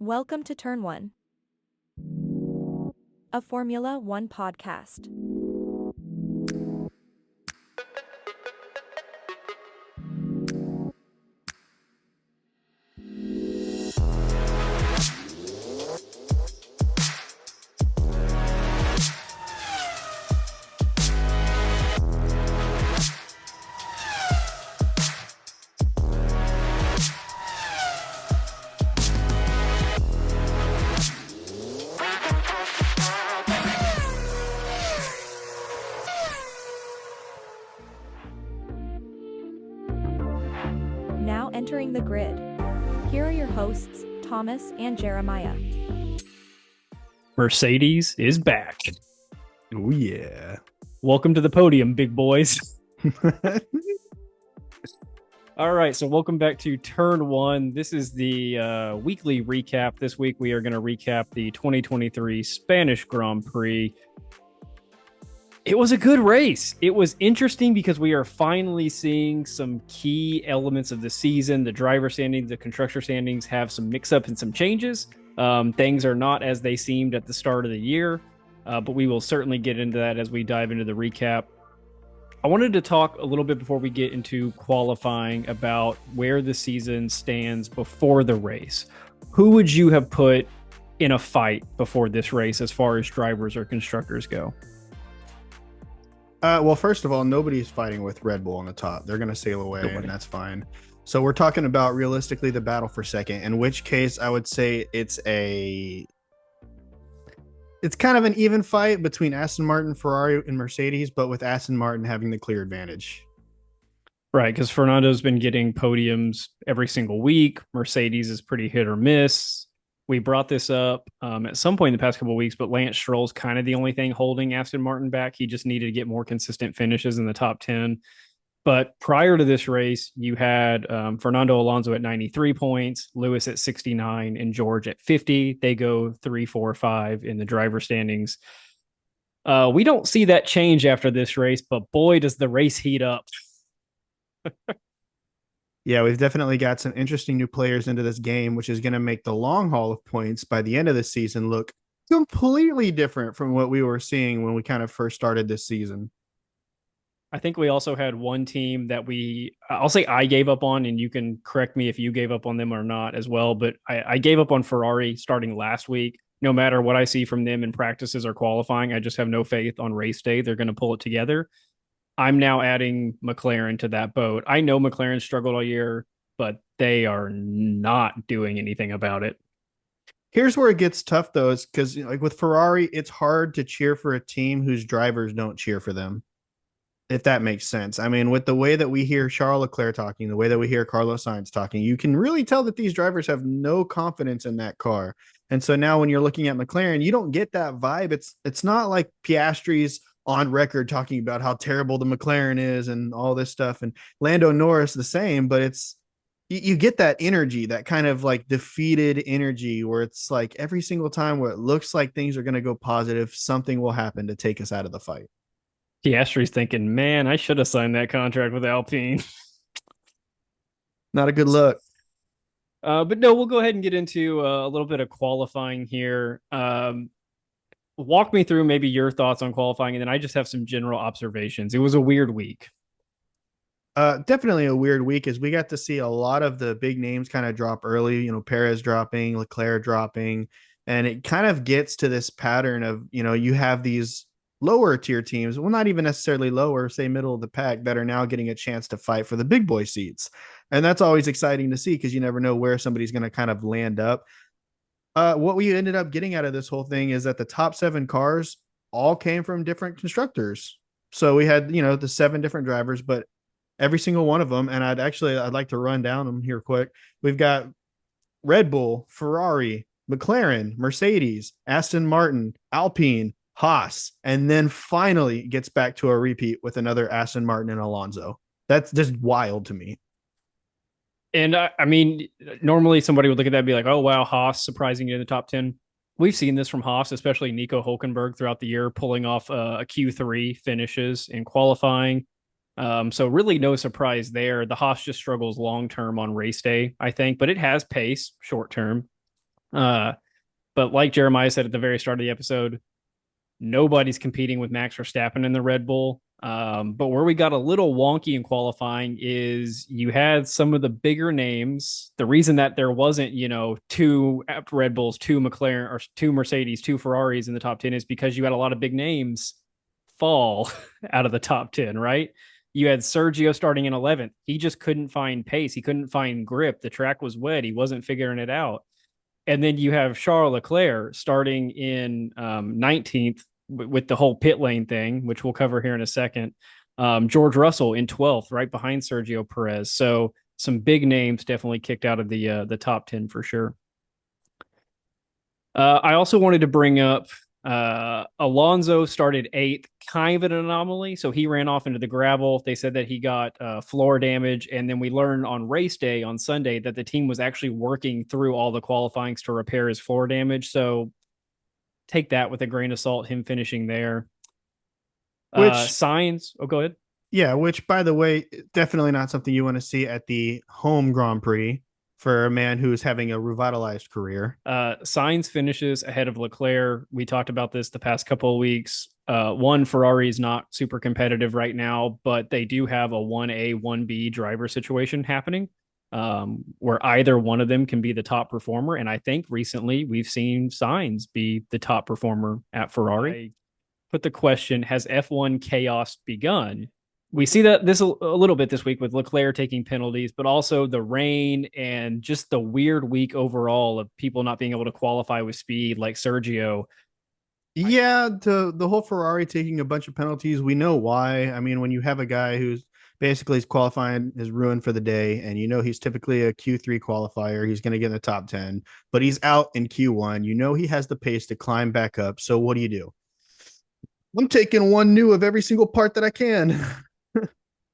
Welcome to Turn 1, a Formula One podcast. Now entering the grid. Here are your hosts, Thomas and Jeremiah. Mercedes is back. Oh, yeah. Welcome to the podium, big boys. All right, so welcome back to Turn 1. This is the weekly recap. This week we are going to recap the 2023 Spanish Grand Prix. It was a good race. It was interesting because we are finally seeing some key elements of the season. The driver standings, the constructor standings have some mix-up and some changes. Things are not as they seemed at the start of the year, but we will certainly get into that as we dive into the recap. I wanted to talk a little bit before we get into qualifying about where the season stands before the race. Who would you have put in a fight before this race as far as drivers or constructors go? Well, first of all, nobody's fighting with Red Bull on the top. They're going to sail away, and that's fine. So we're talking about realistically the battle for second, in which case I would say it's kind of an even fight between Aston Martin, Ferrari, and Mercedes, but with Aston Martin having the clear advantage. Right, because Fernando's been getting podiums every single week. Mercedes is pretty hit or miss. We brought this up at some point in the past couple of weeks, but Lance Stroll's kind of the only thing holding Aston Martin back. He just needed to get more consistent finishes in the top 10. But prior to this race, you had Fernando Alonso at 93 points, Lewis at 69, and George at 50. They go 3, 4, 5 in the driver standings. We don't see that change after this race, but boy, does the race heat up. Yeah, we've definitely got some interesting new players into this game, which is going to make the long haul of points by the end of the season look completely different from what we were seeing when we kind of first started this season. I think we also had one team that I'll say I gave up on, and you can correct me if you gave up on them or not as well, but I gave up on Ferrari starting last week. No matter what I see from them in practices or qualifying, I just have no faith on race day. They're going to pull it together. I'm now adding McLaren to that boat. I know McLaren struggled all year, but they are not doing anything about it. Here's where it gets tough, though, is because like with Ferrari, it's hard to cheer for a team whose drivers don't cheer for them, if that makes sense. I mean, with the way that we hear Charles Leclerc talking, the way that we hear Carlos Sainz talking, you can really tell that these drivers have no confidence in that car. And so now when you're looking at McLaren, you don't get that vibe. It's not like Piastri's on record talking about how terrible the McLaren is and all this stuff, and Lando Norris the same, but you get that energy, that kind of like defeated energy where it's like every single time where it looks like things are going to go positive, something will happen to take us out of the fight. Piastri's thinking, man, I should have signed that contract with Alpine. Not a good look. But no, we'll go ahead and get into a little bit of qualifying here. Walk me through maybe your thoughts on qualifying, and then I just have some general observations. It was a weird week. Definitely a weird week, as we got to see a lot of the big names kind of drop early, Perez dropping, Leclerc dropping, and it kind of gets to this pattern of, you have these lower tier teams, well, not even necessarily lower, say middle of the pack, that are now getting a chance to fight for the big boy seats. And that's always exciting to see because you never know where somebody's going to kind of land up. What we ended up getting out of this whole thing is that the top 7 cars all came from different constructors. So we had, the 7 different drivers, but every single one of them. And I'd like to run down them here quick. We've got Red Bull, Ferrari, McLaren, Mercedes, Aston Martin, Alpine, Haas, and then finally it gets back to a repeat with another Aston Martin and Alonso. That's just wild to me. And I mean, normally somebody would look at that and be like, oh, wow, Haas surprising in the top 10. We've seen this from Haas, especially Nico Hülkenberg throughout the year, pulling off a Q3 finishes in qualifying. So really no surprise there. The Haas just struggles long-term on race day, I think, but it has pace short-term. Uh, but like Jeremiah said at the very start of the episode, nobody's competing with Max Verstappen in the Red Bull. But where we got a little wonky in qualifying is you had some of the bigger names. The reason that there wasn't, two Red Bulls, two McLaren, or two Mercedes, two Ferraris in the top 10 is because you had a lot of big names fall out of the top 10, right? You had Sergio starting in 11th. He just couldn't find pace. He couldn't find grip. The track was wet. He wasn't figuring it out. And then you have Charles Leclerc starting in 19th with the whole pit lane thing, which we'll cover here in a second. George Russell in 12th, right behind Sergio Perez. So some big names definitely kicked out of the top 10 for sure. I also wanted to bring up Alonso started 8th, kind of an anomaly. So he ran off into the gravel. They said that he got floor damage. And then we learned on race day on Sunday that the team was actually working through all the qualifyings to repair his floor damage. So take that with a grain of salt, him finishing there. Which, Signs. Oh, go ahead. yeah, which by the way, definitely not something you want to see at the home Grand Prix for a man who's having a revitalized career. Signs finishes ahead of Leclerc. We talked about this the past couple of weeks. One, Ferrari is not super competitive right now, but they do have a 1A, 1B driver situation happening where either one of them can be the top performer. And I think recently we've seen Signs be the top performer at Ferrari. I put the question, has F1 chaos begun? We see that this a little bit this week with Leclerc taking penalties, but also the rain and just the weird week overall of people not being able to qualify with speed like Sergio. Yeah, the whole Ferrari taking a bunch of penalties, we know why. I mean, when you have a guy who's basically qualifying is ruined for the day, and he's typically a Q3 qualifier, he's going to get in the top 10, but he's out in Q1. He has the pace to climb back up. So what do? I'm taking one new of every single part that I can.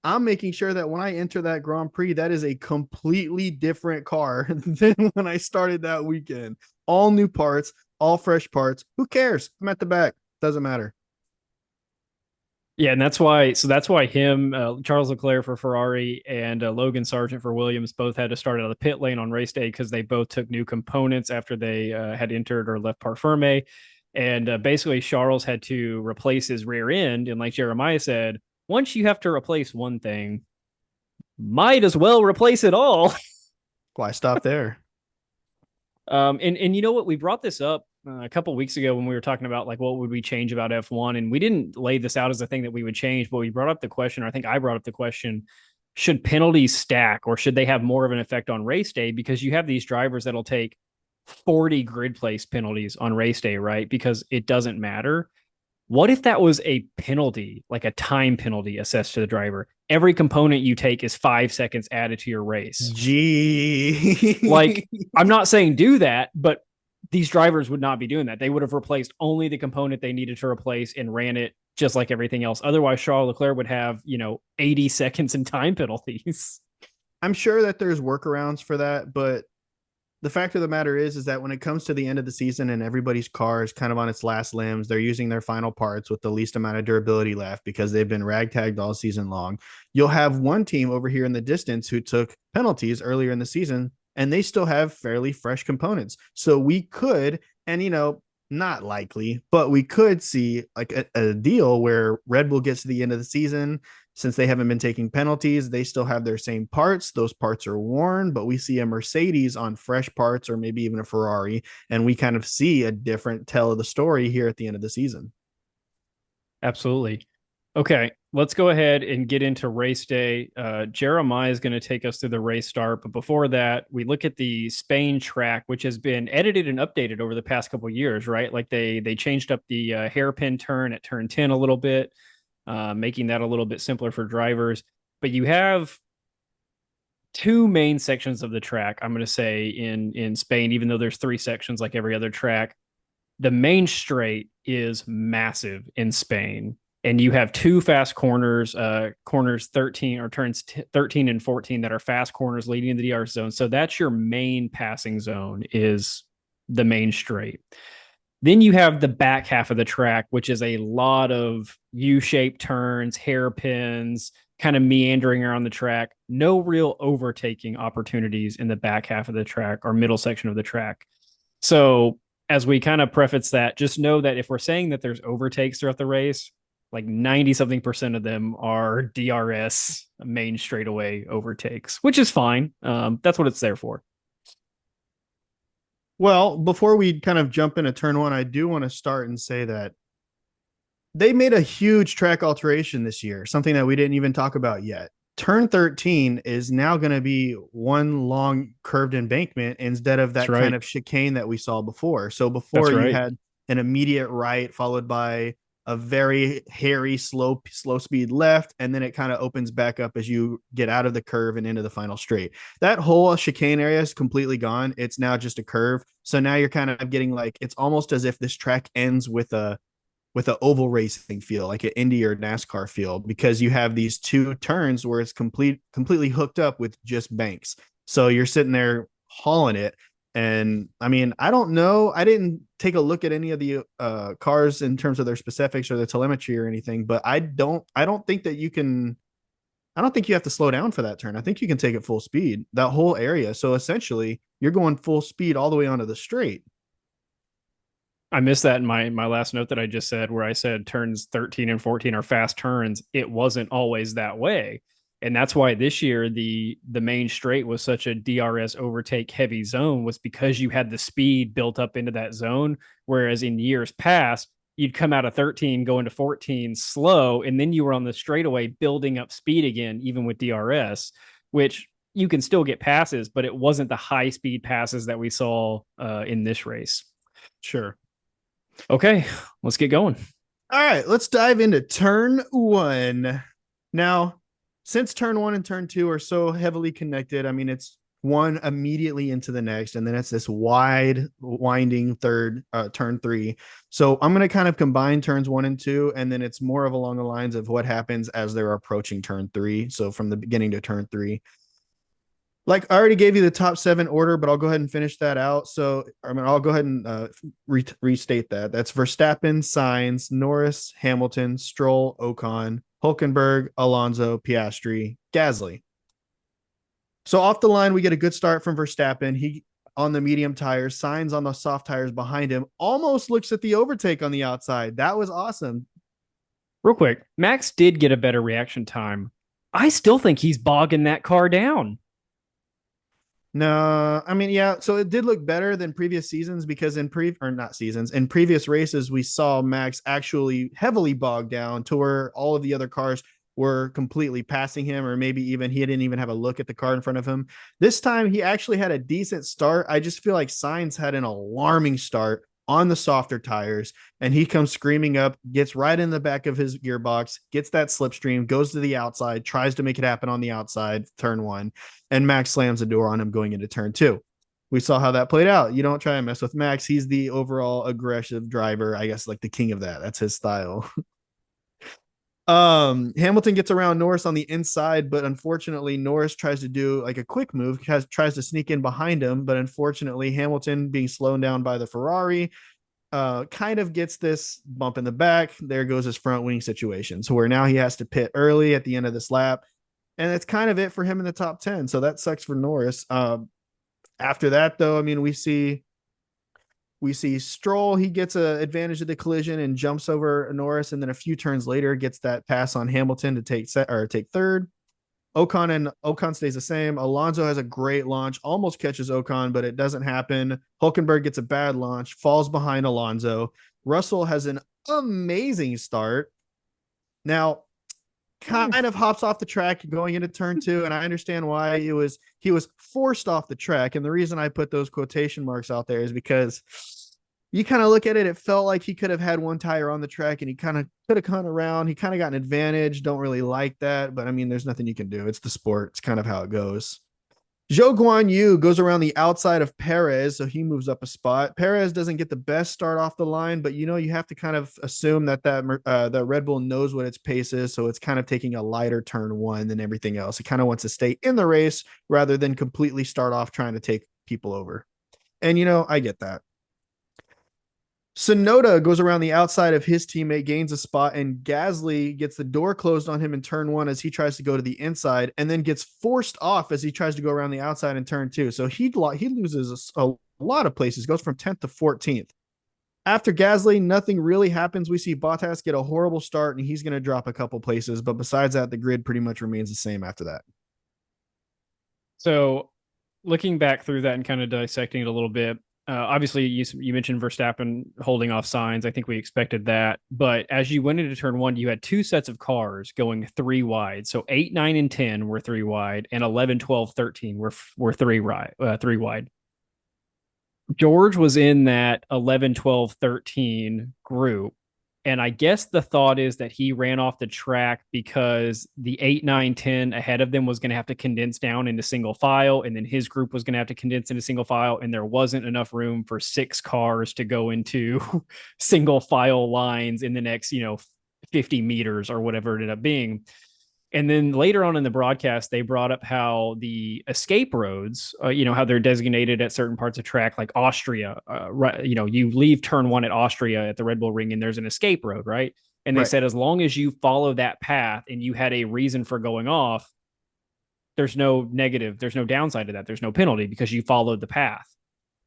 I'm making sure that when I enter that Grand Prix, that is a completely different car than when I started that weekend. All new parts, all fresh parts. Who cares? I'm at the back. Doesn't matter. Yeah, and that's why him, Charles Leclerc for Ferrari, and Logan Sargent for Williams both had to start out of the pit lane on race day because they both took new components after they had entered or left Parfirme. And basically, Charles had to replace his rear end. And like Jeremiah said, once you have to replace one thing, might as well replace it all. Why stop there? And you know what? We brought this up a couple of weeks ago when we were talking about like what would we change about F1, and we didn't lay this out as a thing that we would change, but we brought up the question, or I think I brought up the question: should penalties stack, or should they have more of an effect on race day? Because you have these drivers that'll take 40 grid place penalties on race day, right? Because it doesn't matter. What if that was a penalty, like a time penalty assessed to the driver? Every component you take is 5 seconds added to your race. Gee. Like, I'm not saying do that, but these drivers would not be doing that. They would have replaced only the component they needed to replace and ran it just like everything else. Otherwise, Charles Leclerc would have, 80 seconds in time penalties. I'm sure that there's workarounds for that, but the fact of the matter is that when it comes to the end of the season and everybody's car is kind of on its last limbs, they're using their final parts with the least amount of durability left because they've been ragtagged all season long. You'll have one team over here in the distance who took penalties earlier in the season, and they still have fairly fresh components. So we could, and not likely, but we could see like a deal where Red Bull gets to the end of the season. Since they haven't been taking penalties, they still have their same parts. Those parts are worn, but we see a Mercedes on fresh parts, or maybe even a Ferrari, and we kind of see a different tell of the story here at the end of the season. Absolutely. Okay, let's go ahead and get into race day. Jeremiah is going to take us through the race start, but before that, we look at the Spain track, which has been edited and updated over the past couple of years, right? Like they changed up the hairpin turn at turn 10 a little bit, making that a little bit simpler for drivers. But you have two main sections of the track, I'm going to say, in Spain, even though there's three sections like every other track. The main straight is massive in Spain. And you have two fast corners, corners 13 or turns 13 and 14 that are fast corners leading in the DRS zone. So that's your main passing zone, is the main straight. Then you have the back half of the track, which is a lot of U-shaped turns, hairpins, kind of meandering around the track. No real overtaking opportunities in the back half of the track or middle section of the track. So as we kind of preface that, just know that if we're saying that there's overtakes throughout the race, like 90 something percent of them are DRS main straightaway overtakes, which is fine. That's what it's there for. Well, before we kind of jump into turn one, I do want to start and say that they made a huge track alteration this year, something that we didn't even talk about yet. Turn 13 is now going to be one long curved embankment instead of That's that kind right. of chicane that we saw before. So before That's you right. had an immediate right followed by a very hairy slow speed left, and then it kind of opens back up as you get out of the curve and into the final straight. That whole chicane area is completely gone. It's now just a curve. So now you're kind of getting like, it's almost as if this track ends with an oval racing feel, like an Indy or NASCAR feel, because you have these two turns where it's completely hooked up with just banks. So you're sitting there hauling it. And I mean, I don't know. I didn't take a look at any of the cars in terms of their specifics or the telemetry or anything, but I don't think that you can. I don't think you have to slow down for that turn. I think you can take it full speed, that whole area. So essentially, you're going full speed all the way onto the straight. I missed that in my last note that I just said, where I said turns 13 and 14 are fast turns. It wasn't always that way. And that's why this year the main straight was such a DRS overtake heavy zone, was because you had the speed built up into that zone. Whereas in years past, you'd come out of 13 going to 14 slow, and then you were on the straightaway building up speed again, even with DRS, which you can still get passes, but it wasn't the high speed passes that we saw in this race. Sure. Okay, let's get going. All right, let's dive into turn one. Now, since turn one and turn two are so heavily connected, I mean, it's one immediately into the next, and then it's this winding third turn three. So I'm going to kind of combine turns one and two, and then it's more of along the lines of what happens as they're approaching turn three. So from the beginning to turn three. Like I already gave you the top seven order, but I'll go ahead and finish that out. So I mean, I'll go ahead and restate that. That's Verstappen, Sainz, Norris, Hamilton, Stroll, Ocon, Hulkenberg, Alonso, Piastri, Gasly. So off the line, we get a good start from Verstappen. He on the medium tires, Sainz on the soft tires behind him, almost looks at the overtake on the outside. That was awesome. Real quick, Max did get a better reaction time. I still think he's bogging that car down. No, I mean, yeah. So it did look better than previous seasons because in in previous races, we saw Max actually heavily bogged down to where all of the other cars were completely passing him, or maybe even he didn't even have a look at the car in front of him. This time he actually had a decent start. I just feel like Sainz had an alarming start on the softer tires, and he comes screaming up, gets right in the back of his gearbox, gets that slipstream, goes to the outside, tries to make it happen on the outside, turn one, and Max slams the door on him going into turn two. We saw how that played out. You don't try and mess with Max. He's the overall aggressive driver, I guess, like the king of that. That's his style. Hamilton gets around Norris on the inside, but unfortunately Norris tries to do like a quick move, tries to sneak in behind him, but unfortunately Hamilton, being slowed down by the Ferrari, kind of gets this bump in the back. There goes his front wing situation. So where now he has to pit early at the end of this lap, and that's kind of it for him in the top 10. So that sucks for Norris. After that, though, I mean, we see Stroll. He gets an advantage of the collision and jumps over Norris, and then a few turns later gets that pass on Hamilton to take third. Ocon stays the same. Alonso has a great launch, almost catches Ocon, but it doesn't happen. Hulkenberg gets a bad launch, falls behind Alonso. Russell has an amazing start. Now, kind of hops off the track going into turn two, and I understand why he was forced off the track. And the reason I put those quotation marks out there is because you kind of look at it, it felt like he could have had one tire on the track and he kind of could have come around. He kind of got an advantage. Don't really like that, but I mean, there's nothing you can do. It's the sport. It's kind of how it goes. Zhou Guan Yu goes around the outside of Perez, so he moves up a spot. Perez doesn't get the best start off the line, but you have to kind of assume that the Red Bull knows what its pace is, so it's kind of taking a lighter turn one than everything else. It kind of wants to stay in the race rather than completely start off trying to take people over. And I get that. Sonoda goes around the outside of his teammate, gains a spot, and Gasly gets the door closed on him in turn one as he tries to go to the inside, and then gets forced off as he tries to go around the outside in turn two. So he loses a lot of places, goes from 10th to 14th. After Gasly, nothing really happens. We see Bottas get a horrible start, and he's going to drop a couple places. But besides that, the grid pretty much remains the same after that. So looking back through that and kind of dissecting it a little bit, obviously you mentioned Verstappen holding off signs. I think we expected that. But as you went into turn one, you had two sets of cars going three wide. So 8, 9, and 10 were three wide, and 11, 12, 13 were three wide. George was in that 11, 12, 13 group. And I guess the thought is that he ran off the track because the 8, 9, 10 ahead of them was going to have to condense down into single file. And then his group was going to have to condense into single file. And there wasn't enough room for 6 cars to go into single file lines in the next, 50 meters or whatever it ended up being. And then later on in the broadcast, they brought up how the escape roads, how they're designated at certain parts of track, like Austria. You leave turn one at Austria at the Red Bull Ring, and there's an escape road, right? And they said as long as you follow that path and you had a reason for going off, there's no negative, there's no downside to that. There's no penalty because you followed the path.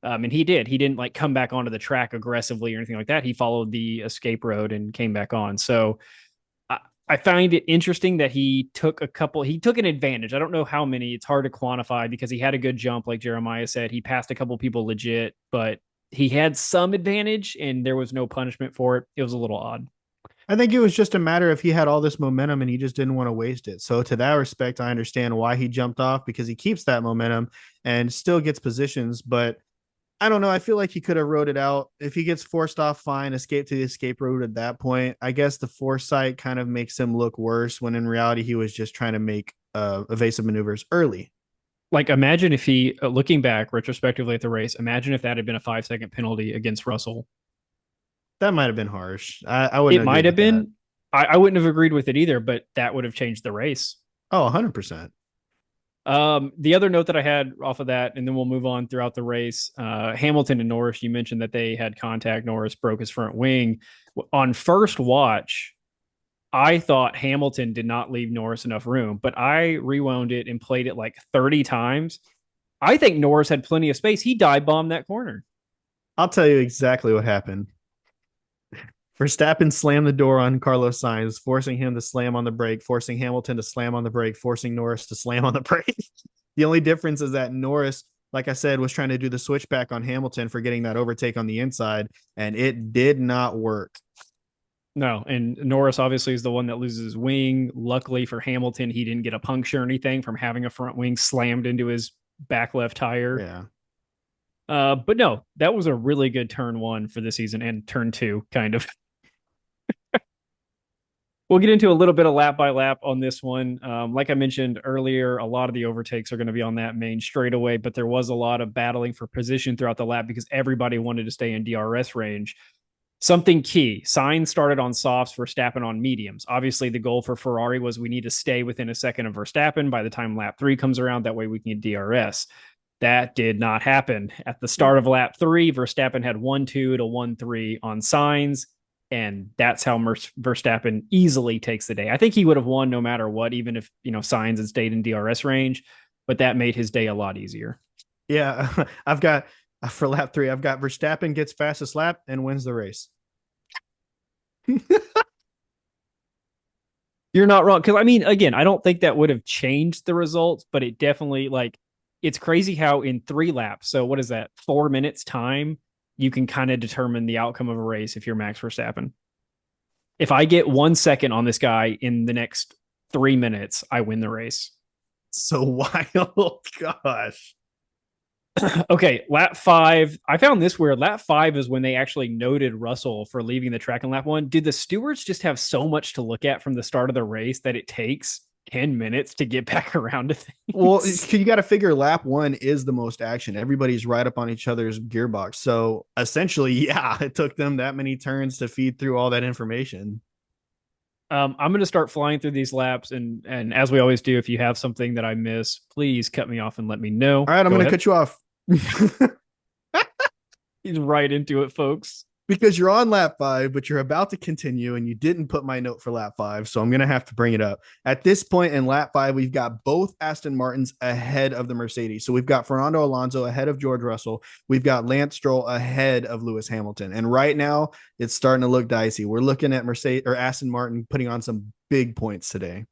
And he did. He didn't come back onto the track aggressively or anything like that. He followed the escape road and came back on. So I find it interesting that he took an advantage. I don't know how many. It's hard to quantify because he had a good jump, like Jeremiah said. He passed a couple people legit, but he had some advantage and there was no punishment for it. It was a little odd. I think it was just a matter of he had all this momentum and he just didn't want to waste it. So to that respect, I understand why he jumped off because he keeps that momentum and still gets positions, but I don't know. I feel like he could have wrote it out. If he gets forced off, fine, escape to the escape route at that point. I guess the foresight kind of makes him look worse when in reality he was just trying to make evasive maneuvers early. Like, imagine if he, looking back retrospectively at the race, imagine if that had been a 5-second penalty against Russell. That might have been harsh. I wouldn't. It might have been. I wouldn't have agreed with it either, but that would have changed the race. Oh, 100%. The other note that I had off of that, and then we'll move on throughout the race. Hamilton and Norris, you mentioned that they had contact. Norris broke his front wing. On first watch, I thought Hamilton did not leave Norris enough room, but I rewound it and played it like 30 times. I think Norris had plenty of space. He dive bombed that corner. I'll tell you exactly what happened. Verstappen slammed the door on Carlos Sainz, forcing him to slam on the brake, forcing Hamilton to slam on the brake, forcing Norris to slam on the brake. The only difference is that Norris, like I said, was trying to do the switchback on Hamilton for getting that overtake on the inside, and it did not work. No, and Norris obviously is the one that loses his wing. Luckily for Hamilton, he didn't get a puncture or anything from having a front wing slammed into his back left tire. Yeah. But no, that was a really good turn one for the season and turn two, kind of. We'll get into a little bit of lap by lap on this one. Like I mentioned earlier, a lot of the overtakes are going to be on that main straightaway, but there was a lot of battling for position throughout the lap because everybody wanted to stay in DRS range. Something key, Sainz started on softs, Verstappen on mediums. Obviously, the goal for Ferrari was we need to stay within a second of Verstappen by the time lap 3 comes around. That way we can get DRS. That did not happen. At the start of lap 3, Verstappen had 1-2 to 1-3 on Sainz. And that's how Verstappen easily takes the day. I think he would have won no matter what, even if, Sainz had stayed in DRS range, but that made his day a lot easier. Yeah. For lap 3, I've got Verstappen gets fastest lap and wins the race. You're not wrong. Because, again, I don't think that would have changed the results, but it definitely, it's crazy how in 3 laps, so what is that, 4 minutes time, you can kind of determine the outcome of a race if you're Max Verstappen. If I get 1 second on this guy in the next 3 minutes, I win the race. So wild. Gosh. Okay, lap 5. I found this weird. Lap 5 is when they actually noted Russell for leaving the track in lap 1. Did the stewards just have so much to look at from the start of the race that it takes 10 minutes to get back around to things? Well, you got to figure lap 1 is the most action. Everybody's right up on each other's gearbox. So essentially, yeah, it took them that many turns to feed through all that information. I'm going to start flying through these laps. And as we always do, if you have something that I miss, please cut me off and let me know. All right, I'm going to cut you off. He's right into it, folks. because you're on lap 5, but you're about to continue and you didn't put my note for lap 5. So I'm going to have to bring it up. At this point in lap 5, we've got both Aston Martins ahead of the Mercedes. So we've got Fernando Alonso ahead of George Russell. We've got Lance Stroll ahead of Lewis Hamilton. And right now it's starting to look dicey. We're looking at Mercedes or Aston Martin putting on some big points today.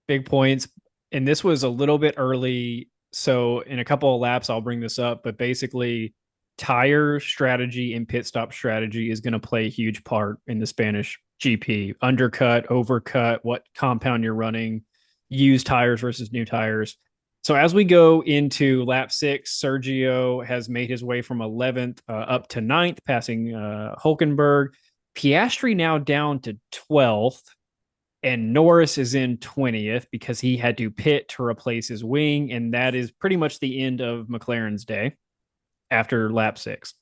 Big points. And this was a little bit early. So in a couple of laps, I'll bring this up, but basically tire strategy and pit stop strategy is going to play a huge part in the Spanish GP. Undercut, overcut, what compound you're running, used tires versus new tires. So as we go into lap 6, Sergio has made his way from 11th up to 9th, passing Hulkenberg. Piastri now down to 12th, and Norris is in 20th because he had to pit to replace his wing, and that is pretty much the end of McLaren's day after lap 6.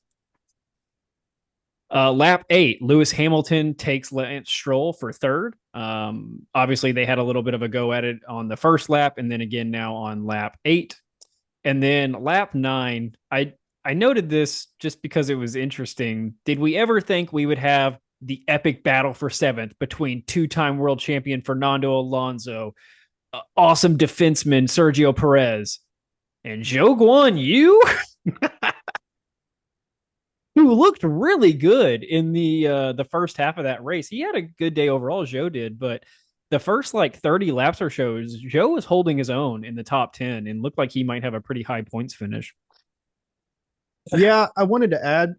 Lap 8, Lewis Hamilton takes Lance Stroll for third. Obviously, they had a little bit of a go at it on the first lap, and then again now on lap 8. And then lap 9, I noted this just because it was interesting. Did we ever think we would have the epic battle for 7th between two-time world champion Fernando Alonso, awesome defenseman Sergio Perez, and Zhou Guan Yu? Who looked really good in the first half of that race. He had a good day overall, Zhou did, but the first like 30 laps or so, Zhou was holding his own in the top 10 and looked like he might have a pretty high points finish. Yeah, I wanted to add.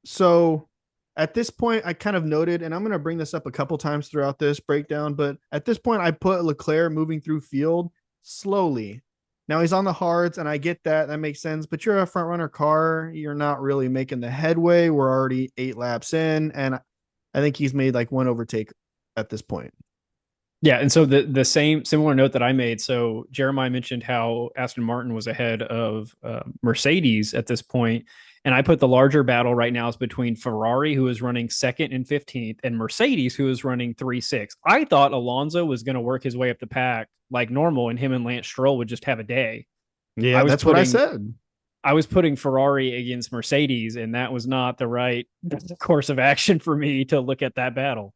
So at this point, I kind of noted, and I'm going to bring this up a couple times throughout this breakdown, but at this point, I put Leclerc moving through field slowly. Now he's on the hards, and I get that. That makes sense. But you're a front runner car. You're not really making the headway. We're already 8 laps in, and I think he's made like one overtake at this point. Yeah, and so the same similar note that I made. So Jeremiah mentioned how Aston Martin was ahead of Mercedes at this point, and I put the larger battle right now is between Ferrari, who is running 2nd and 15th, and Mercedes, who is running 3-6. I thought Alonso was going to work his way up the pack like normal, and him and Lance Stroll would just have a day. Yeah, that's what I said. I was putting Ferrari against Mercedes, and that was not the right course of action for me to look at that battle.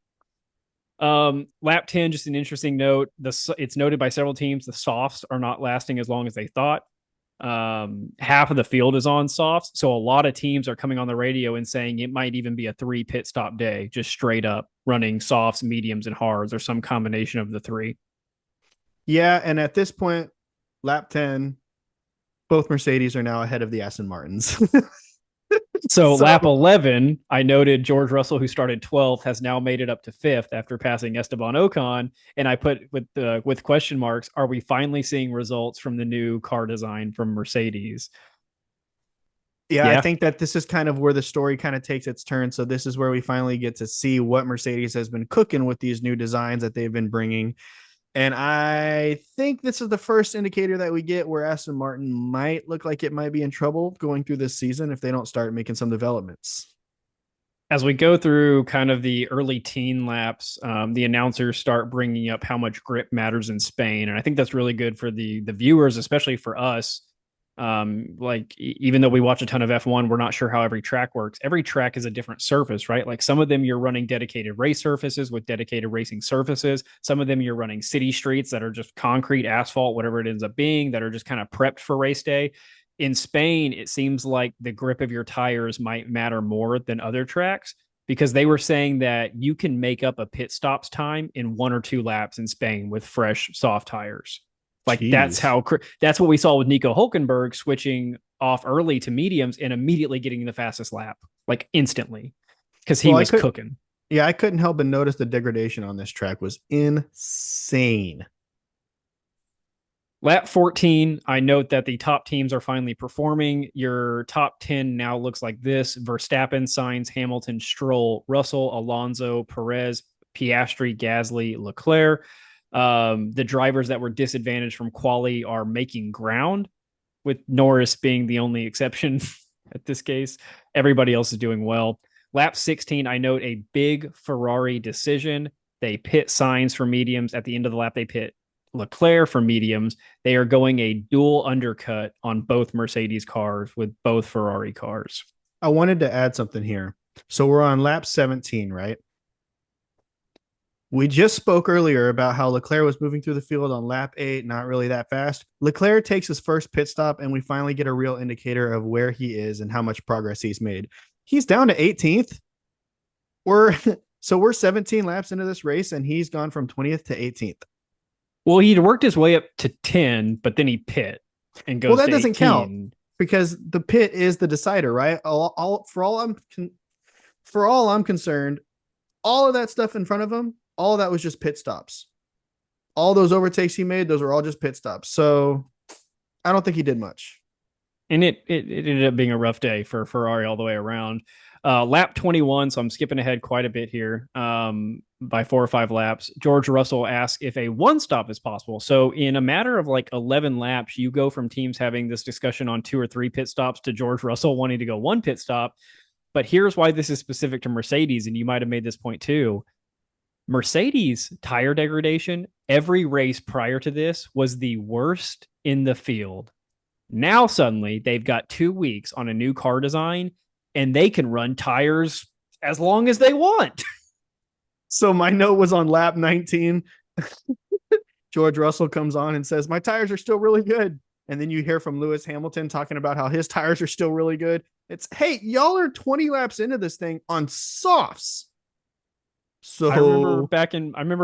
Lap 10, just an interesting note. It's noted by several teams the softs are not lasting as long as they thought. Half of the field is on softs, so a lot of teams are coming on the radio and saying it might even be a 3 pit stop day, just straight up running softs, mediums, and hards, or some combination of the 3. Yeah, and at this point, lap 10, both Mercedes are now ahead of the Aston Martins. So lap 11, I noted George Russell, who started 12th, has now made it up to 5th after passing Esteban Ocon. And I put with question marks, are we finally seeing results from the new car design from Mercedes? Yeah, I think that this is kind of where the story kind of takes its turn. So this is where we finally get to see what Mercedes has been cooking with these new designs that they've been bringing. And I think this is the first indicator that we get where Aston Martin might look like it might be in trouble going through this season if they don't start making some developments. As we go through kind of the early teen laps, the announcers start bringing up how much grip matters in Spain. And I think that's really good for the viewers, especially for us. Like even though we watch a ton of F1, we're not sure how every track works. Every track is a different surface, right? Like some of them you're running dedicated race surfaces with dedicated racing surfaces. Some of them you're running city streets that are just concrete, asphalt, whatever it ends up being, that are just kind of prepped for race day. In Spain, it seems like the grip of your tires might matter more than other tracks, because they were saying that you can make up a pit stops time in 1 or 2 laps in Spain with fresh soft tires. Like Jeez. that's what we saw with Nico Hulkenberg switching off early to mediums and immediately getting the fastest lap, like instantly, because he was cooking. Yeah, I couldn't help but notice the degradation on this track was insane. Lap 14, I note that the top teams are finally performing. Your top 10 now looks like this: Verstappen, Sainz, Hamilton, Stroll, Russell, Alonso, Perez, Piastri, Gasly, Leclerc. The drivers that were disadvantaged from quali are making ground, with Norris being the only exception at this case. Everybody else is doing well. Lap 16, I note a big Ferrari decision. They pit Sainz for mediums. At the end of the lap, they pit Leclerc for mediums. They are going a dual undercut on both Mercedes cars with both Ferrari cars. I wanted to add something here. So we're on lap 17, right? We just spoke earlier about how Leclerc was moving through the field on lap 8, not really that fast. Leclerc takes his first pit stop, and we finally get a real indicator of where he is and how much progress he's made. He's down to 18th. We're 17 laps into this race, and he's gone from 20th to 18th. Well, he'd worked his way up to 10, but then he pit and goes. Well, that to doesn't 18. count because the pit is the decider, right? For all I'm concerned, all of that stuff in front of him, all of that was just pit stops. All those overtakes he made, those were all just pit stops. So I don't think he did much. And it ended up being a rough day for Ferrari all the way around. Lap 21, so I'm skipping ahead quite a bit here by 4 or 5 laps. George Russell asked if a one stop is possible. So in a matter of like 11 laps, you go from teams having this discussion on 2 or 3 pit stops to George Russell wanting to go 1 pit stop. But here's why this is specific to Mercedes, and you might have made this point too. Mercedes tire degradation every race prior to this was the worst in the field. Now suddenly they've got 2 weeks on a new car design and they can run tires as long as they want. So my note was on lap 19. George Russell comes on and says, my tires are still really good. And then you hear from Lewis Hamilton talking about how his tires are still really good. It's, hey, y'all are 20 laps into this thing on softs. So I remember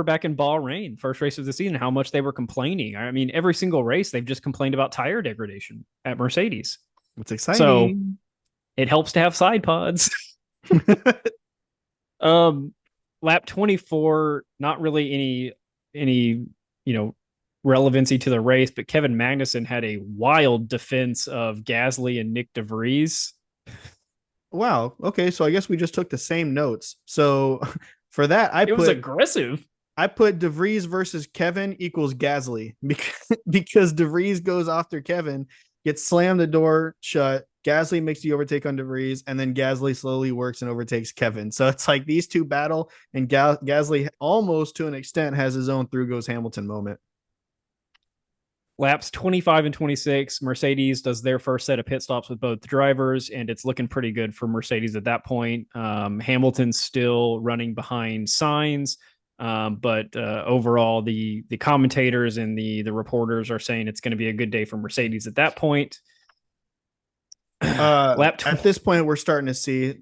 back in Bahrain, first race of the season, how much they were complaining. I mean, every single race they've just complained about tire degradation at Mercedes. It's exciting. So it helps to have side pods. Lap 24, not really any relevancy to the race, but Kevin Magnussen had a wild defense of Gasly and Nick DeVries. Wow. Okay, so I guess we just took the same notes. So for that, it was aggressive. I put DeVries versus Kevin equals Gasly because DeVries goes after Kevin, gets slammed the door shut. Gasly makes the overtake on DeVries, and then Gasly slowly works and overtakes Kevin. So it's like these two battle, and Gasly almost to an extent has his own through goes Hamilton moment. Laps 25 and 26, Mercedes does their first set of pit stops with both drivers, and it's looking pretty good for Mercedes at that point. Hamilton's still running behind Sainz, but overall, the commentators and the reporters are saying it's going to be a good day for Mercedes at that point. At this point, we're starting to see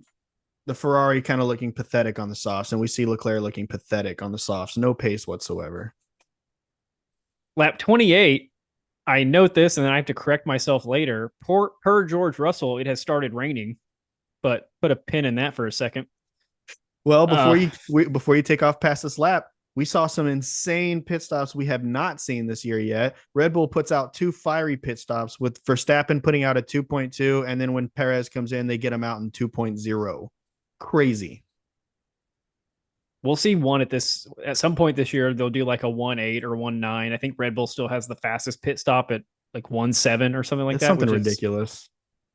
the Ferrari kind of looking pathetic on the softs, and we see Leclerc looking pathetic on the softs. No pace whatsoever. Lap 28, I note this, and then I have to correct myself later. Per George Russell, it has started raining, but put a pin in that for a second. Well, before you take off past this lap, we saw some insane pit stops we have not seen this year yet. Red Bull puts out 2 fiery pit stops with Verstappen putting out a 2.2, and then when Perez comes in, they get him out in 2.0. Crazy. We'll see one at some point this year. They'll do like a 1.8 or 1.9. I think Red Bull still has the fastest pit stop at like 1.7 or something like that. Something ridiculous.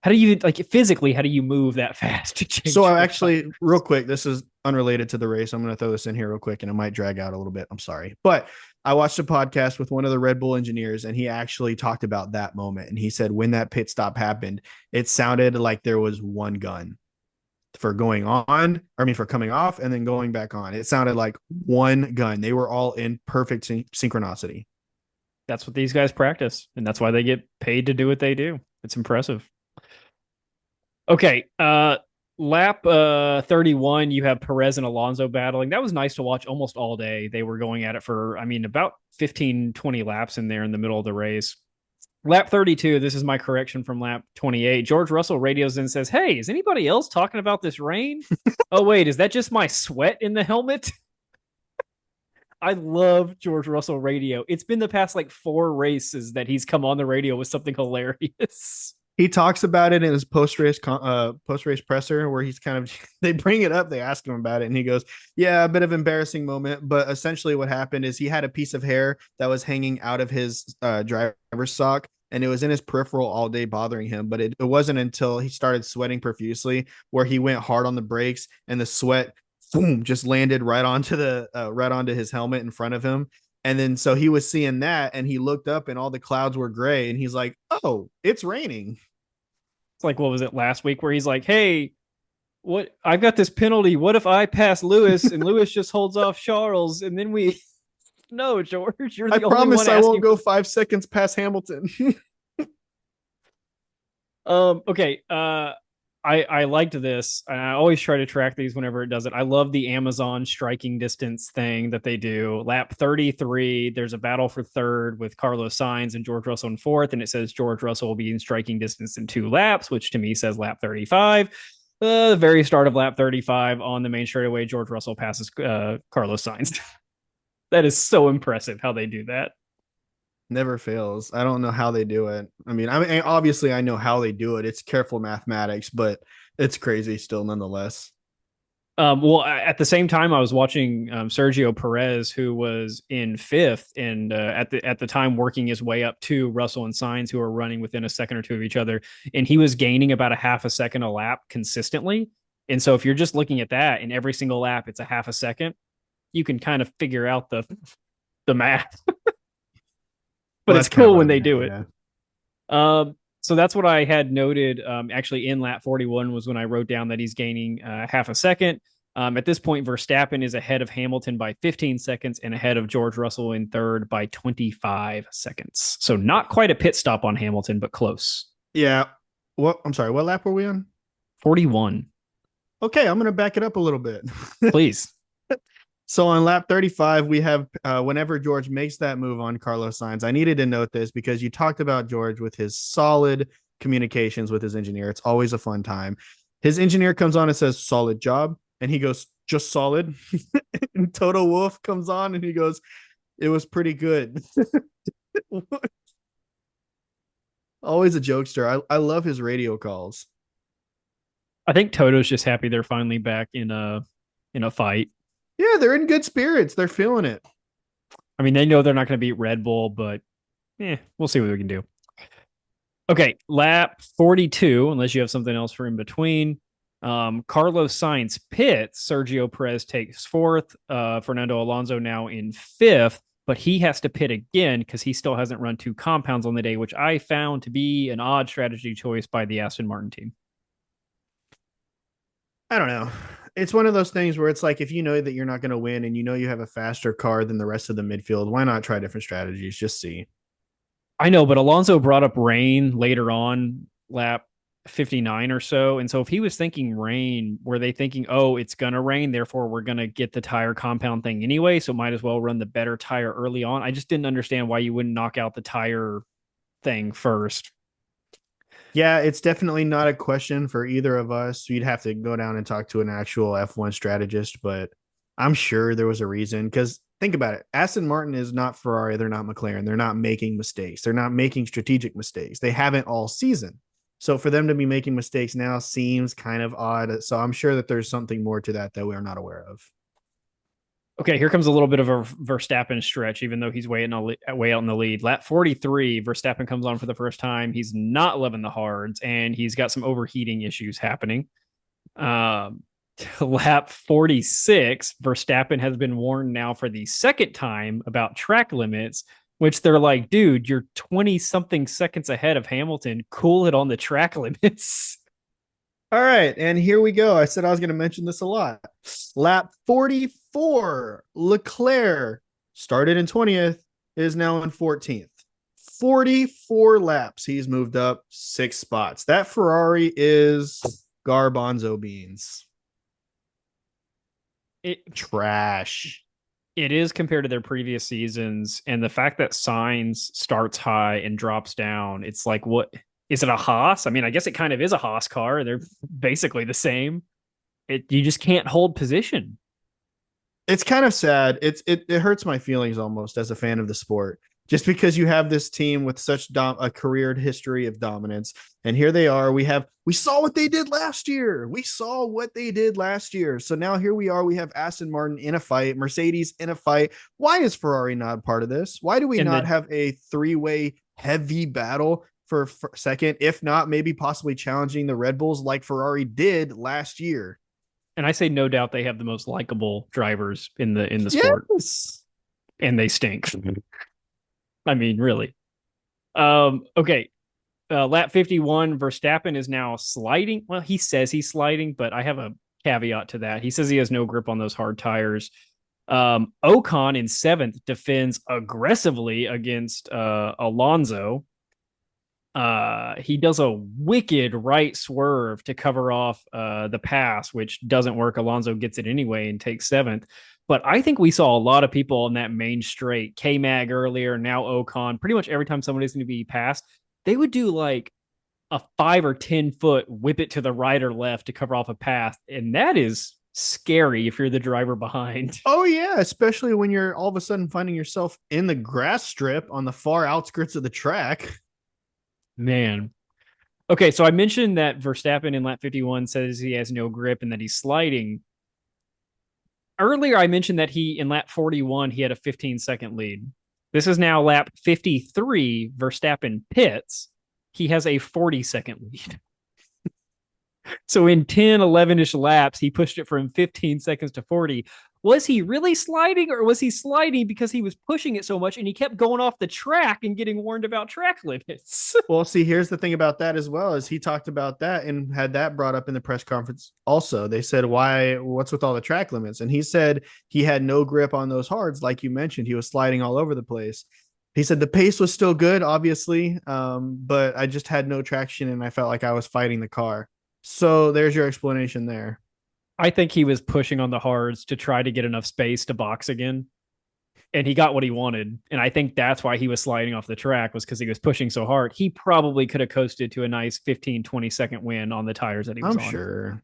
How do you physically? How do you move that fast to change? So I actually, real quick, this is unrelated to the race. I'm going to throw this in here real quick, and it might drag out a little bit. I'm sorry, but I watched a podcast with one of the Red Bull engineers, and he actually talked about that moment. And he said when that pit stop happened, it sounded like there was one gun for coming off and then going back on. It sounded like one gun. They were all in perfect synchronicity. That's what these guys practice, and that's why they get paid to do what they do. It's impressive. Okay, lap 31, you have Perez and Alonso battling. That was nice to watch almost all day. They were going at it for, about 15, 20 laps in there in the middle of the race. Lap 32, this is my correction from lap 28. George Russell radios in and says, hey, is anybody else talking about this rain? Oh, wait, is that just my sweat in the helmet? I love George Russell radio. It's been the past 4 races that he's come on the radio with something hilarious. He talks about it in his post-race presser where he's they bring it up. They ask him about it and he goes, yeah, a bit of embarrassing moment. But essentially what happened is he had a piece of hair that was hanging out of his driver's sock and it was in his peripheral all day bothering him. But it wasn't until he started sweating profusely where he went hard on the brakes and the sweat, boom, just landed right onto his helmet in front of him. And then so he was seeing that and he looked up and all the clouds were gray and he's like, oh, it's raining. It's like, what was it last week where he's like, hey, what? I've got this penalty. What if I pass Lewis and Lewis just holds off Charles and then we no, George, you're I the only one promise I won't asking. go 5 seconds past Hamilton. Okay. I liked this. I always try to track these whenever it does it. I love the Amazon striking distance thing that they do. Lap 33, there's a battle for third with Carlos Sainz and George Russell in fourth, and it says George Russell will be in striking distance in 2 laps, which to me says lap 35. The very start of lap 35 on the main straightaway, George Russell passes Carlos Sainz. That is so impressive how they do that. Never fails. I don't know how they do it. I mean, obviously I know how they do it. It's careful mathematics, but it's crazy still nonetheless. Well, at the same time, I was watching Sergio Perez, who was in fifth, and at the time working his way up to Russell and Sainz, who are running within a second or two of each other, and he was gaining about a half a second a lap consistently. And so, if you're just looking at that, in every single lap, it's a half a second, you can kind of figure out the math. But Well, it's that's kind of cool what when I they meant, do it. yeah. So that's what I had noted. Actually, in lap 41 was when I wrote down that he's gaining half a second. At this point, Verstappen is ahead of Hamilton by 15 seconds and ahead of George Russell in third by 25 seconds. So not quite a pit stop on Hamilton, but close. Yeah. What? I'm sorry. What lap were we on? 41. Okay, I'm gonna back it up a little bit. Please. So on lap 35, we have whenever George makes that move on Carlos Sainz. I needed to note this because you talked about George with his solid communications with his engineer. It's always a fun time. His engineer comes on and says, "Solid job," and he goes, "Just solid." And Toto Wolff comes on and he goes, "It was pretty good." Always a jokester. I love his radio calls. I think Toto's just happy they're finally back in a fight. Yeah, they're in good spirits. They're feeling it. I mean, they know they're not going to beat Red Bull, but we'll see what we can do. Okay, lap 42, unless you have something else for in between. Carlos Sainz pits. Sergio Perez takes fourth. Fernando Alonso now in fifth, but he has to pit again because he still hasn't run 2 compounds on the day, which I found to be an odd strategy choice by the Aston Martin team. I don't know. It's one of those things where it's like if you know that you're not going to win and you know you have a faster car than the rest of the midfield, why not try different strategies? Just see. I know, but Alonso brought up rain later on, lap 59 or so. And so if he was thinking rain, were they thinking, oh, it's going to rain, therefore we're going to get the tire compound thing anyway, so might as well run the better tire early on? I just didn't understand why you wouldn't knock out the tire thing first. Yeah, it's definitely not a question for either of us. You'd have to go down and talk to an actual F1 strategist, but I'm sure there was a reason. Because think about it, Aston Martin is not Ferrari, they're not McLaren, they're not making mistakes, they're not making strategic mistakes. They haven't all season. So for them to be making mistakes now seems kind of odd. So I'm sure that there's something more to that we're not aware of. Okay, here comes a little bit of a Verstappen stretch, even though he's way out in the lead. Lap 43, Verstappen comes on for the first time. He's not loving the hards, and he's got some overheating issues happening. Lap 46, Verstappen has been warned now for the second time about track limits, which they're like, dude, you're 20 something seconds ahead of Hamilton. Cool it on the track limits. All right, and here we go. I said I was going to mention this a lot. Lap 44, Leclerc started in 20th, is now in 14th. 44 laps. He's moved up 6 spots. That Ferrari is garbanzo beans. Trash. It is compared to their previous seasons, and the fact that Sainz starts high and drops down, it's like, what is it, a Haas? I mean, I guess it kind of is a Haas car. They're basically the same. You just can't hold position. It's kind of sad. It hurts my feelings almost as a fan of the sport, just because you have this team with such a career history of dominance, and here they are. We saw what they did last year. So now here we are. We have Aston Martin in a fight, Mercedes in a fight. Why is Ferrari not part of this? Why do we not have a 3-way heavy battle for second, if not maybe possibly challenging the Red Bulls like Ferrari did last year? And I say no doubt they have the most likable drivers in the sport. Yes. And they stink. I mean, really. Okay. Lap 51, Verstappen is now sliding. Well, he says he's sliding, but I have a caveat to that. He says he has no grip on those hard tires. Ocon in seventh defends aggressively against Alonso. He does a wicked right swerve to cover off the pass, which doesn't work. Alonso gets it anyway and takes seventh. But I think we saw a lot of people on that main straight, K-Mag earlier, now Ocon, pretty much every time somebody's going to be passed, they would do like a 5 or 10 foot whip it to the right or left to cover off a path. And that is scary if you're the driver behind. Oh yeah, especially when you're all of a sudden finding yourself in the grass strip on the far outskirts of the track. Man. Okay, so I mentioned that Verstappen in lap 51 says he has no grip and that he's sliding. Earlier, I mentioned that in lap 41, he had a 15-second lead. This is now lap 53. Verstappen pits. He has a 40-second lead. So in 10, 11-ish laps, he pushed it from 15 seconds to 40. Was he really sliding, or was he sliding because he was pushing it so much and he kept going off the track and getting warned about track limits? Well, see, here's the thing about that as well, is he talked about that and had that brought up in the press conference also. They said, what's with all the track limits? And he said he had no grip on those hards. Like you mentioned, he was sliding all over the place. He said the pace was still good, obviously, but I just had no traction and I felt like I was fighting the car. So there's your explanation there. I think he was pushing on the hards to try to get enough space to box again. And he got what he wanted. And I think that's why he was sliding off the track, was because he was pushing so hard. He probably could have coasted to a nice 15, 20-second win on the tires that he was on. I'm sure.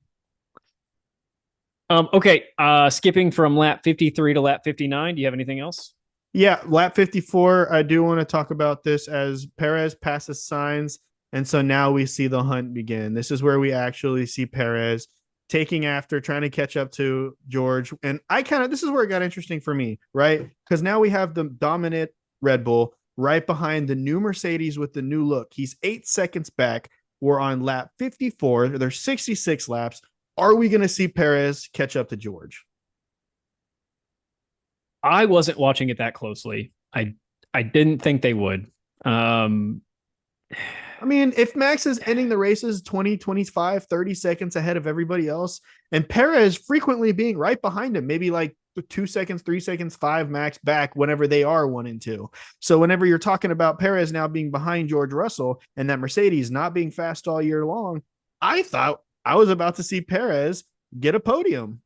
Okay. Skipping from lap 53 to lap 59. Do you have anything else? Yeah, lap 54. I do want to talk about this as Perez passes Sainz. And so now we see the hunt begin. This is where we actually see Perez taking after, trying to catch up to George. And this is where it got interesting for me, right? Because now we have the dominant Red Bull right behind the new Mercedes with the new look. He's 8 seconds back. We're on lap 54. There's 66 laps. Are we going to see Perez catch up to George? I wasn't watching it that closely. I didn't think they would. I mean, if Max is ending the races 20, 25, 30 seconds ahead of everybody else, and Perez frequently being right behind him, maybe like 2 seconds, 3 seconds, 5 max back whenever they are 1 and 2. So whenever you're talking about Perez now being behind George Russell and that Mercedes not being fast all year long, I thought I was about to see Perez get a podium.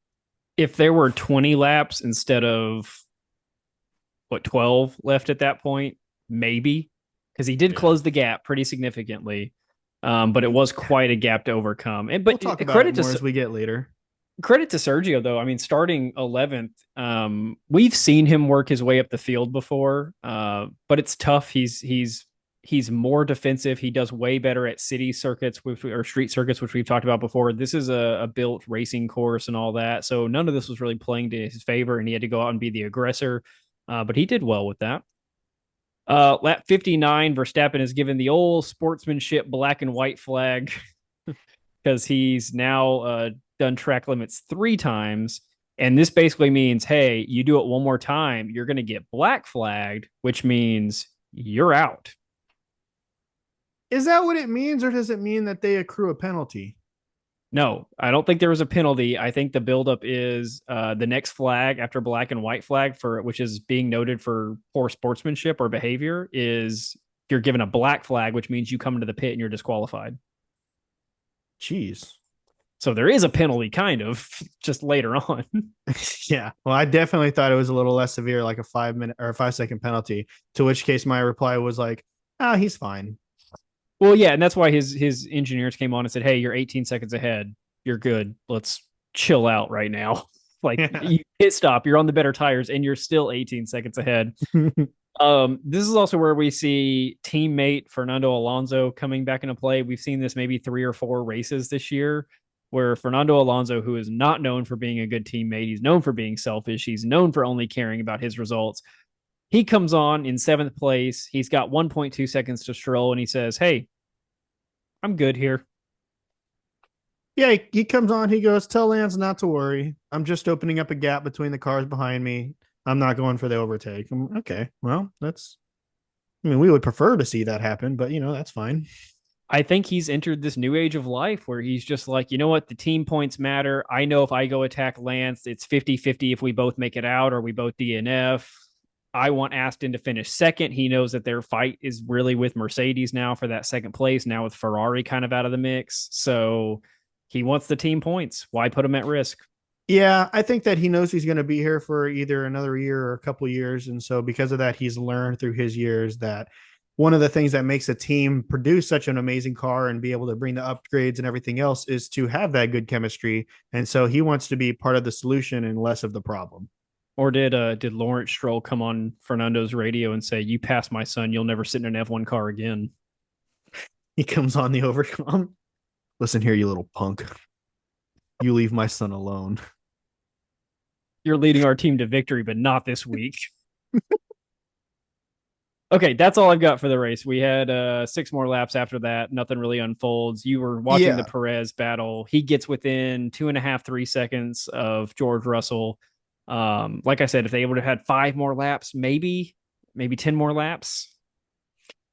If there were 20 laps instead of 12 left at that point, maybe. Because he did close the gap pretty significantly, but it was quite a gap to overcome. And but we'll talk about it more as we get later. Credit to Sergio, though. I mean, starting 11th, we've seen him work his way up the field before, but it's tough. He's more defensive. He does way better at city circuits or street circuits, which we've talked about before. This is a built racing course and all that, so none of this was really playing to his favor, and he had to go out and be the aggressor. But he did well with that. Lap 59, Verstappen is given the old sportsmanship black and white flag because he's now done track limits 3 times. And this basically means, hey, you do it one more time, you're going to get black flagged, which means you're out. Is that what it means, or does it mean that they accrue a penalty? No, I don't think there was a penalty. I think the buildup is the next flag after black and white flag, which is being noted for poor sportsmanship or behavior, is you're given a black flag, which means you come into the pit and you're disqualified. Jeez. So there is a penalty, kind of, just later on. Yeah. Well, I definitely thought it was a little less severe, like a 5-minute or a 5-second penalty, to which case my reply was like, he's fine. Well, yeah, and that's why his engineers came on and said, hey, you're 18 seconds ahead. You're good. Let's chill out right now. You hit stop. You're on the better tires, and you're still 18 seconds ahead. This is also where we see teammate Fernando Alonso coming back into play. We've seen this maybe 3 or 4 races this year where Fernando Alonso, who is not known for being a good teammate, he's known for being selfish. He's known for only caring about his results. He comes on in 7th place. He's got 1.2 seconds to Stroll, and he says, hey, I'm good here. Yeah, he comes on. He goes, tell Lance not to worry. I'm just opening up a gap between the cars behind me. I'm not going for the overtake. Okay, well, we would prefer to see that happen, but, that's fine. I think he's entered this new age of life where he's just like, you know what? The team points matter. I know if I go attack Lance, it's 50-50 if we both make it out or we both DNF. I want Aston to finish second. He knows that their fight is really with Mercedes now for that second place, now with Ferrari kind of out of the mix. So he wants the team points. Why put him at risk? Yeah, I think that he knows he's going to be here for either another year or a couple years. And so, because of that, he's learned through his years that one of the things that makes a team produce such an amazing car and be able to bring the upgrades and everything else is to have that good chemistry. And so, he wants to be part of the solution and less of the problem. Or did Lawrence Stroll come on Fernando's radio and say, "You pass my son, you'll never sit in an F1 car again"? He comes on the overcome. Listen here, you little punk. You leave my son alone. You're leading our team to victory, but not this week. Okay, that's all I've got for the race. We had 6 more laps after that. Nothing really unfolds. You were watching the Perez battle. He gets within 2.5, 3 seconds of George Russell. Like I said, if they would have had 5 more laps, maybe 10 more laps.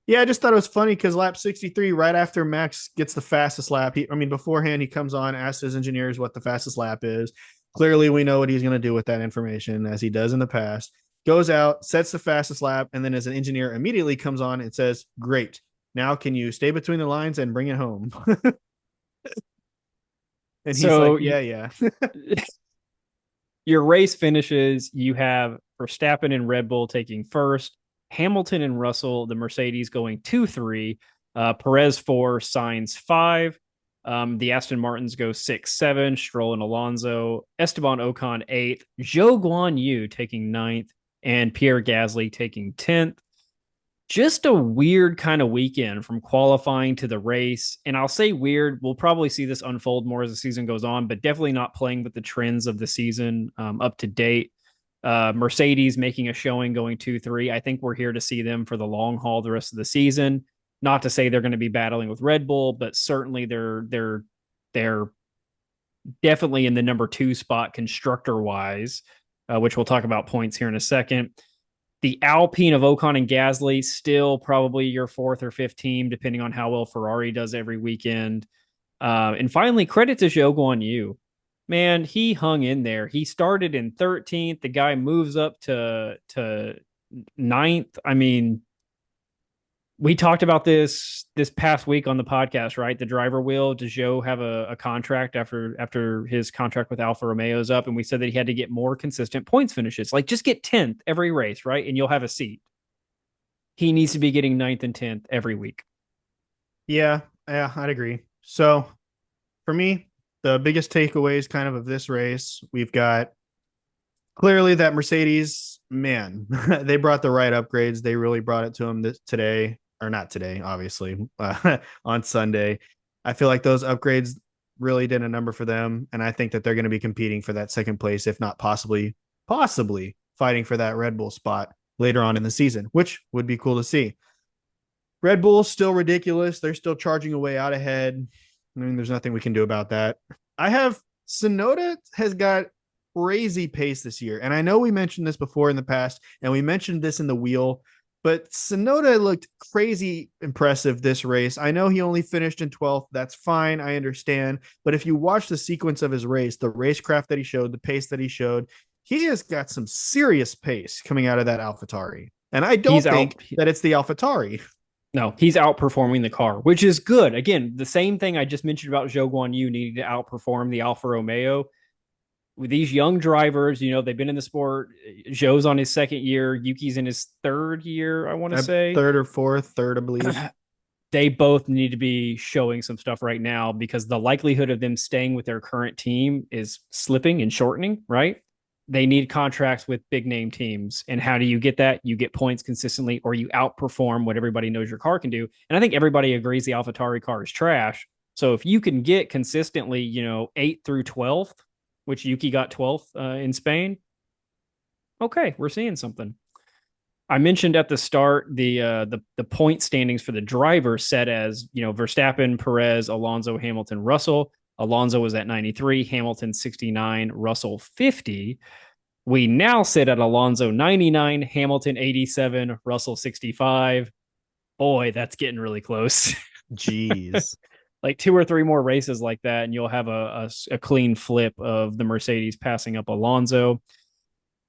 Yeah, I just thought it was funny because lap 63, right after Max gets the fastest lap, beforehand, he comes on, asks his engineers what the fastest lap is. Clearly, we know what he's going to do with that information, as he does in the past. Goes out, sets the fastest lap, and then as an engineer immediately comes on and says, "Great. Now can you stay between the lines and bring it home?" And he's like, yeah. Your race finishes. You have Verstappen and Red Bull taking first, Hamilton and Russell, the Mercedes, going 2-3, Perez 4, Sainz 5. The Aston Martins go 6-7, Stroll and Alonso, Esteban Ocon 8th, Zhou Guanyu taking 9th, and Pierre Gasly taking 10th. Just a weird kind of weekend from qualifying to the race. And I'll say weird. We'll probably see this unfold more as the season goes on, but definitely not playing with the trends of the season up to date. Mercedes making a showing going 2-3. I think we're here to see them for the long haul the rest of the season. Not to say they're going to be battling with Red Bull, but certainly they're definitely in the number 2 spot constructor wise, which we'll talk about points here in a second. The Alpine of Ocon and Gasly, still probably your 4th or 5th team, depending on how well Ferrari does every weekend. And finally, credit to Zhou Guanyu. Man, he hung in there. He started in 13th. The guy moves up to 9th. I mean, we talked about this past week on the podcast, right? The driver wheel. Does Zhou have a contract after his contract with Alfa Romeo is up? And we said that he had to get more consistent points finishes. Like, just get 10th every race, right? And you'll have a seat. He needs to be getting 9th and 10th every week. Yeah, I'd agree. So for me, the biggest takeaways kind of this race, we've got clearly that Mercedes, man, they brought the right upgrades. They really brought it to them today. Or not today, obviously, on Sunday. I feel like those upgrades really did a number for them. And I think that they're going to be competing for that second place, if not possibly fighting for that Red Bull spot later on in the season, which would be cool to see. Red Bull's still ridiculous. They're still charging away out ahead. I mean, there's nothing we can do about that. Tsunoda has got crazy pace this year. And I know we mentioned this before in the past, and we mentioned this in the wheel, but Tsunoda looked crazy impressive this race. I know he only finished in 12th. That's fine. I understand. But if you watch the sequence of his race, the racecraft that he showed, the pace that he showed, he has got some serious pace coming out of that AlphaTauri. And I don't think that it's the AlphaTauri. No, he's outperforming the car, which is good. Again, the same thing I just mentioned about Zhou Guanyu needing to outperform the Alfa Romeo. With these young drivers, they've been in the sport. Zhou's on his 2nd year. Yuki's in his 3rd year, I want to say. 3rd or 4th, 3rd, I believe. They both need to be showing some stuff right now because the likelihood of them staying with their current team is slipping and shortening, right? They need contracts with big name teams. And how do you get that? You get points consistently, or you outperform what everybody knows your car can do. And I think everybody agrees the AlphaTauri car is trash. So if you can get consistently, 8th through 12th, which Yuki got 12th in Spain. Okay, we're seeing something. I mentioned at the start the point standings for the drivers set as, Verstappen, Perez, Alonso, Hamilton, Russell. Alonso was at 93, Hamilton 69, Russell 50. We now sit at Alonso 99, Hamilton 87, Russell 65. Boy, that's getting really close. Jeez. Like 2 or 3 more races like that, and you'll have a clean flip of the Mercedes passing up Alonso.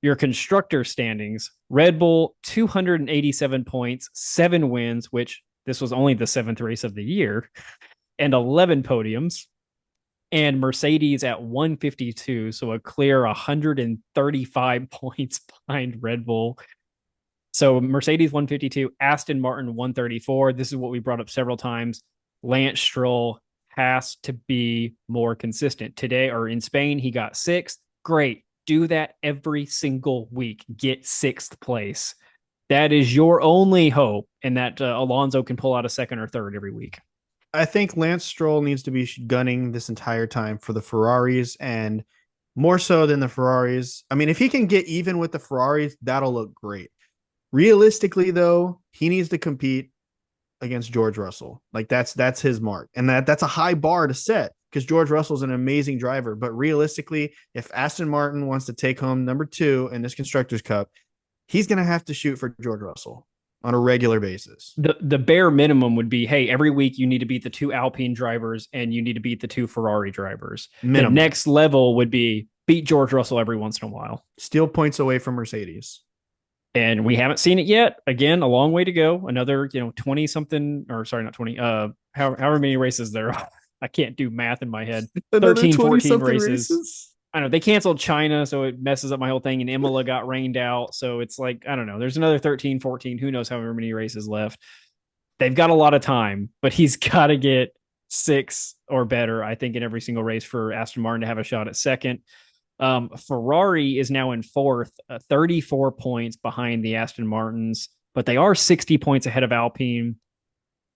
Your constructor standings: Red Bull 287 points, 7 wins, which this was only the 7th race of the year, and 11 podiums. And Mercedes at 152, so a clear 135 points behind Red Bull. So Mercedes 152, Aston Martin 134. This is what we brought up several times. Lance Stroll has to be more consistent. Today, or in Spain, he got 6th. Great. Do that every single week. Get 6th place. That is your only hope, and that Alonso can pull out a 2nd or 3rd every week. I think Lance Stroll needs to be gunning this entire time for the Ferraris, and more so than the Ferraris. I mean, if he can get even with the Ferraris, that'll look great. Realistically, though, he needs to compete against George Russell. Like that's his mark, and that's a high bar to set because George Russell's an amazing driver. But realistically, if Aston Martin wants to take home number 2 in this Constructors' Cup, he's going to have to shoot for George Russell on a regular basis. The bare minimum would be, hey, every week you need to beat the 2 Alpine drivers and you need to beat the 2 Ferrari drivers. Minimum. The next level would be beat George Russell every once in a while. Steal points away from Mercedes. And we haven't seen it yet. Again, a long way to go. Another, 20 something, or sorry, not 20, however many races there are. I can't do math in my head. 13, 14 races. I don't know. They canceled China, so it messes up my whole thing. And Imola got rained out. So it's like, I don't know. There's another 13, 14. Who knows however many races left. They've got a lot of time, but he's got to get 6 or better, I think, in every single race for Aston Martin to have a shot at 2nd. Ferrari is now in 4th, 34 points behind the Aston Martins, but they are 60 points ahead of Alpine.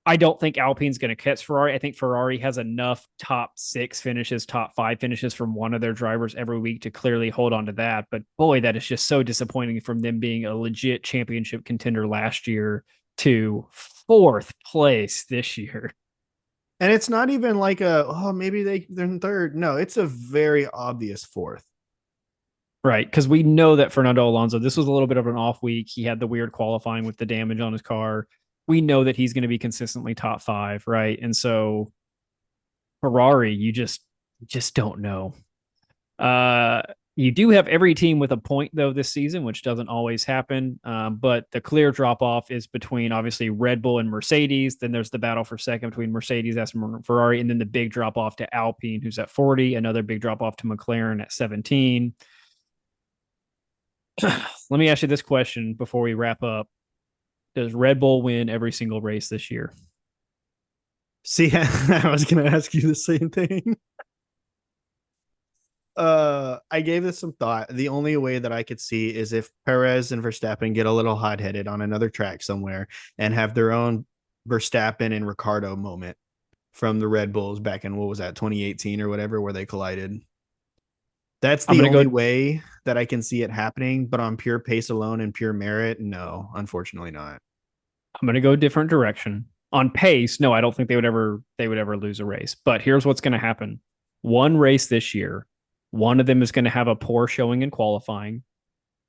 I don't think Alpine's going to catch Ferrari. I think Ferrari has enough top 6 finishes, top 5 finishes from one of their drivers every week to clearly hold on to that. But boy, that is just so disappointing from them being a legit championship contender last year to 4th place this year. And it's not even like maybe they're in 3rd. No, it's a very obvious 4th. Right, because we know that Fernando Alonso, this was a little bit of an off week. He had the weird qualifying with the damage on his car. We know that he's going to be consistently top 5, right? And so Ferrari, you just don't know. You do have every team with a point, though, this season, which doesn't always happen. But the clear drop-off is between, obviously, Red Bull and Mercedes. Then there's the battle for 2nd between Mercedes, Aston Martin, Ferrari, and then the big drop-off to Alpine, who's at 40. Another big drop-off to McLaren at 17. Let me ask you this question before we wrap up. Does Red Bull win every single race this year? See, I was going to ask you the same thing. I gave this some thought. The only way that I could see is if Perez and Verstappen get a little hot-headed on another track somewhere and have their own Verstappen and Ricciardo moment from the Red Bulls back in, what was that, 2018 or whatever, where they collided. That's the only way that I can see it happening, but on pure pace alone and pure merit, no, unfortunately not. I'm going to go a different direction. On pace, no, I don't think they would ever lose a race. But here's what's going to happen. One race this year, one of them is going to have a poor showing in qualifying,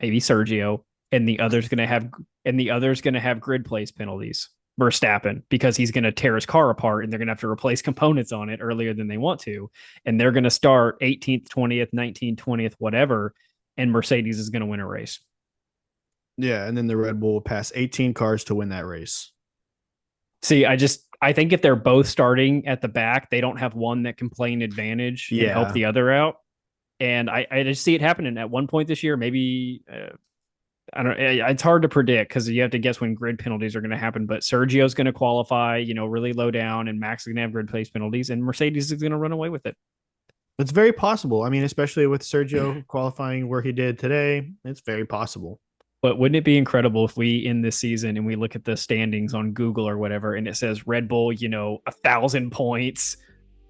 maybe Sergio, and the other's going to have grid place penalties, Verstappen, because he's going to tear his car apart and they're going to have to replace components on it earlier than they want to. And they're going to start 18th, 20th, 19th, 20th, whatever. And Mercedes is going to win a race. Yeah. And then the Red Bull will pass 18 cars to win that race. See, I think if they're both starting at the back, they don't have one that can play an advantage and help the other out. And I just see it happening at one point this year. Maybe I don't. It's hard to predict because you have to guess when grid penalties are going to happen. But Sergio's going to qualify, really low down, and Max is going to have grid place penalties, and Mercedes is going to run away with it. It's very possible. I mean, especially with Sergio qualifying where he did today, it's very possible. But wouldn't it be incredible if we end this season and we look at the standings on Google or whatever, and it says Red Bull, 1,000 points,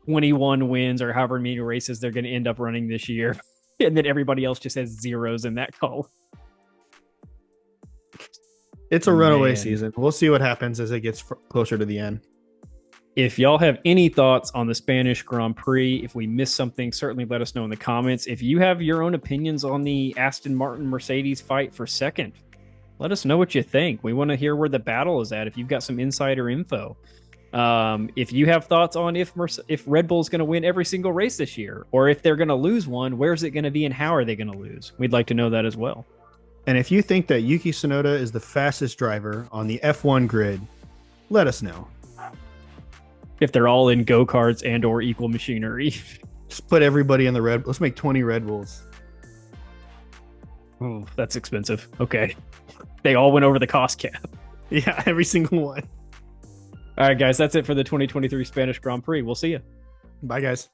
21 wins, or however many races they're going to end up running this year, and then everybody else just has zeros in that column. It's a runaway season. We'll see what happens as it gets closer to the end. If y'all have any thoughts on the Spanish Grand Prix, if we missed something, certainly let us know in the comments. If you have your own opinions on the Aston Martin Mercedes fight for 2nd, let us know what you think. We want to hear where the battle is at if you've got some insider info. If you have thoughts on if Red Bull's going to win every single race this year, or if they're going to lose one, where's it going to be and how are they going to lose? We'd like to know that as well. And if you think that Yuki Tsunoda is the fastest driver on the F1 grid, let us know. If they're all in go-karts and or equal machinery. Just put everybody in the Red. Let's make 20 Red Bulls. Oh, that's expensive. Okay. They all went over the cost cap. Yeah, every single one. All right, guys, that's it for the 2023 Spanish Grand Prix. We'll see you. Bye, guys.